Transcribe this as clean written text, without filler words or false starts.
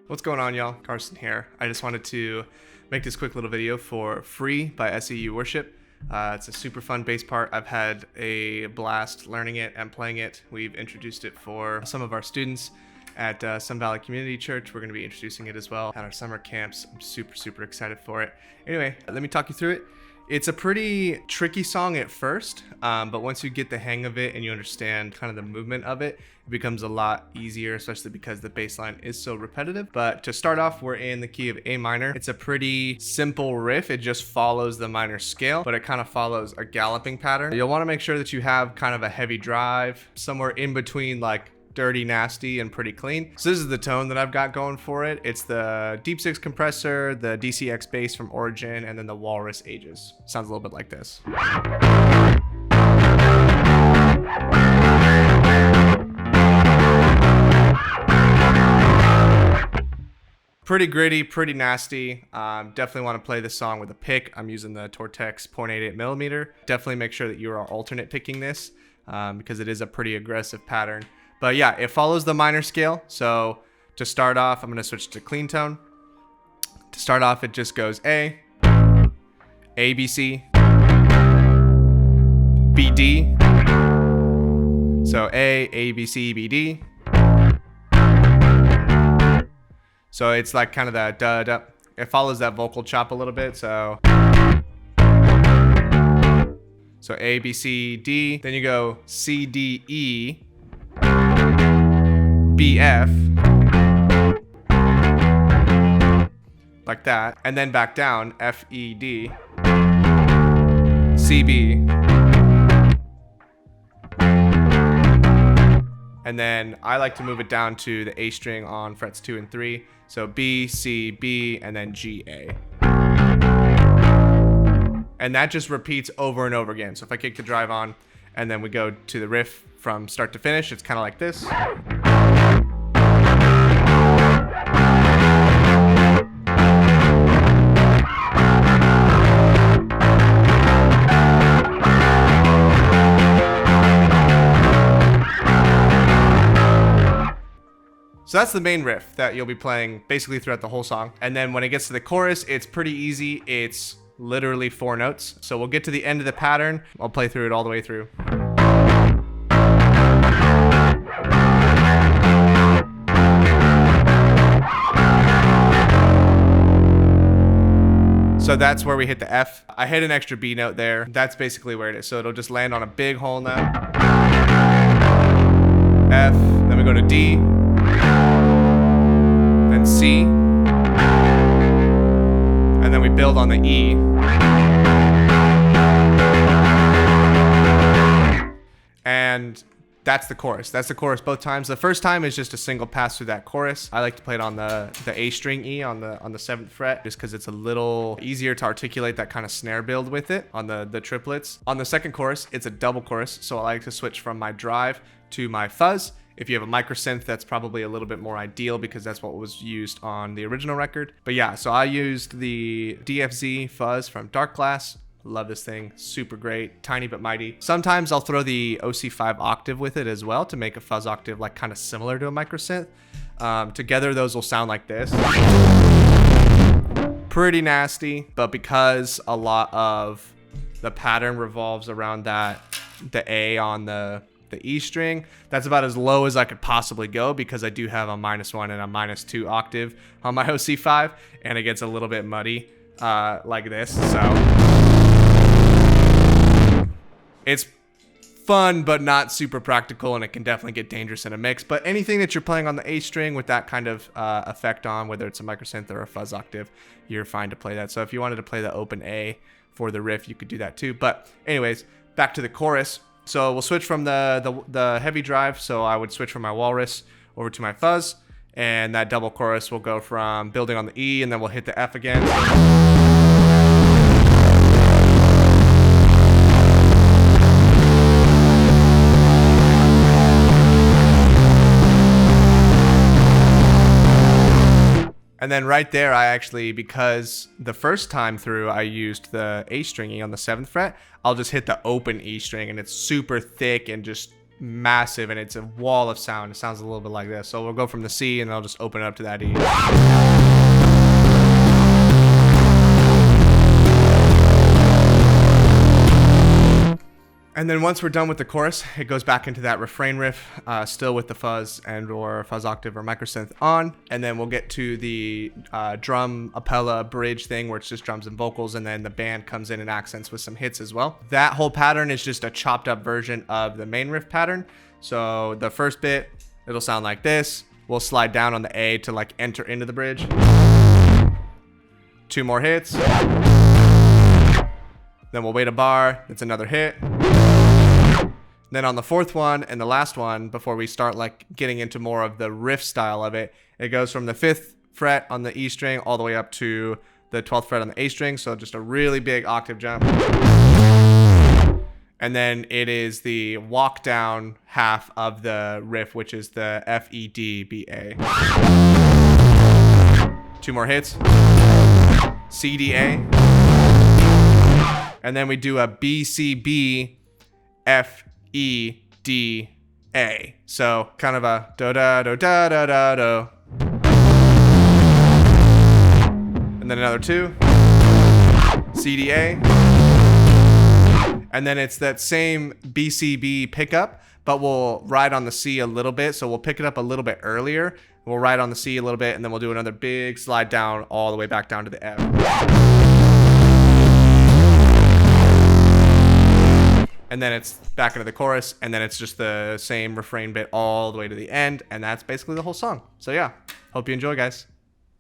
What's going on, y'all? Carston here. I just wanted to make this quick little video for Free by SEU Worship. It's a super fun bass part. I've had a blast learning it and playing it. We've introduced it for some of our students at Sun Valley Community Church. We're going to be introducing it as well at our summer camps. I'm super excited for it. Anyway, let me talk you through it. It's a pretty tricky song at first, but once you get the hang of it and you understand kind of the movement of it, it becomes a lot easier, especially because the bass line is so repetitive. But to start off, we're in the key of A minor. It's a pretty simple riff. It just follows the minor scale, but it kind of follows a galloping pattern. You'll want to make sure that you have kind of a heavy drive, somewhere in between like dirty, nasty, and pretty clean. So this is the tone that I've got going for it. It's the Deep 6 compressor, the DCX Bass from Origin, and then the Walrus Ages. Sounds a little bit like this. Pretty gritty, pretty nasty. Definitely want to play this song with a pick. I'm using the Tortex 0.88mm. Definitely make sure that you are alternate picking this because it is a pretty aggressive pattern. But yeah, it follows the minor scale. So to start off, I'm going to switch to clean tone. To start off, it just goes A, B, C, B, D. So A, B, C, B, D. So it's like kind of that da. It follows that vocal chop a little bit. So A, B, C, D. Then you go C, D, E, B, F, like that, and then back down, F, E, D, C, B, and then I like to move it down to the A string on frets 2 and 3, so B, C, B, and then G, A. And that just repeats over and over again. So if I kick the drive on, and then we go to the riff from start to finish, it's kind of like this. So that's the main riff that you'll be playing basically throughout the whole song. And then when it gets to the chorus, it's pretty easy. It's literally 4 notes. So we'll get to the end of the pattern. I'll play through it all the way through. So that's where we hit the F. I hit an extra B note there. That's basically where it is. So it'll just land on a big hole now. F, then we go to D, then C, and then we build on the E. And that's the chorus. That's the chorus both times. The first time is just a single pass through that chorus. I like to play it on the A string E on the 7th fret just because it's a little easier to articulate that kind of snare build with it on the triplets. On the second chorus, it's a double chorus, so I like to switch from my drive to my fuzz. If you have a micro synth, that's probably a little bit more ideal because that's what was used on the original record. But yeah, so I used the DFZ Fuzz from Dark Glass. Love this thing, super great, tiny but mighty. Sometimes I'll throw the OC5 Octave with it as well to make a fuzz octave like kind of similar to a micro synth. Together those will sound like this. Pretty nasty, but because a lot of the pattern revolves around the A on the E string, that's about as low as I could possibly go because I do have a -1 and a -2 octave on my OC5 and it gets a little bit muddy like this. So it's fun, but not super practical, and it can definitely get dangerous in a mix. But anything that you're playing on the A string with that kind of effect on, whether it's a micro synth or a fuzz octave, you're fine to play that. So if you wanted to play the open A for the riff, you could do that too. But anyways, back to the chorus. So we'll switch from the heavy drive. So I would switch from my Walrus over to my fuzz, and that double chorus will go from building on the E, and then we'll hit the F again. And then right there, I actually, because the first time through I used the A string E on the 7th fret, I'll just hit the open E string and it's super thick and just massive, and it's a wall of sound. It sounds a little bit like this. So we'll go from the C, and I'll just open it up to that E. And then once we're done with the chorus, it goes back into that refrain riff, still with the fuzz and or fuzz octave or microsynth on. And then we'll get to the drum appella bridge thing where it's just drums and vocals, and then the band comes in and accents with some hits as well. That whole pattern is just a chopped up version of the main riff pattern. So the first bit, it'll sound like this. We'll slide down on the A to like enter into the bridge. 2 more hits. Then we'll wait a bar. That's another hit. Then on the 4th one and the last one, before we start like getting into more of the riff style of it, it goes from the 5th fret on the E string all the way up to the 12th fret on the A string. So just a really big octave jump. And then it is the walk down half of the riff, which is the F, E, D, B, A. 2 more hits. C, D, A. And then we do a B, C, B, F, E, D, A. So kind of a do da do da da da do. And then another 2. C, D, A. And then it's that same B, C, B pickup, but we'll ride on the C a little bit. So we'll pick it up a little bit earlier. We'll ride on the C a little bit, and then we'll do another big slide down all the way back down to the F. And then it's back into the chorus, and then it's just the same refrain bit all the way to the end, and that's basically the whole song. So yeah, hope you enjoy, guys.